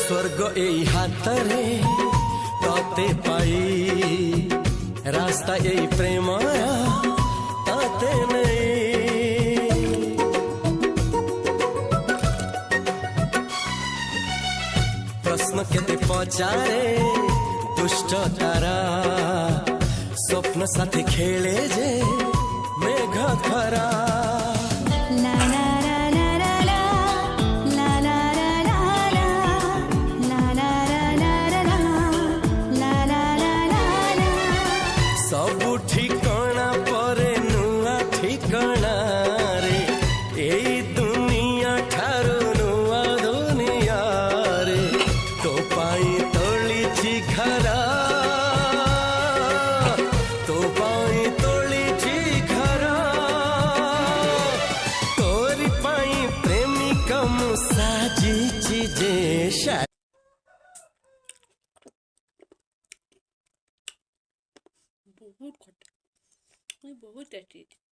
स्वर्ग এই হাতরে তাতে পাই রাস্তা এই প্রেম তাতে নেই প্রশ্ন কেতে পচারে দুষ্ট তারা স্বপ্ন সাথে খেলে যে মেঘ খরা सबु ठिकाना परे नुआ ठिकाना रे एई दुनिया ठारू नुआ दुनिया रे तो पाई तोलिछि घरा तो पाई तोलिछि घरा तोरी पाई प्रेमिका मु साजिछि जे बहुत खट्टा बहुत टेस्टी।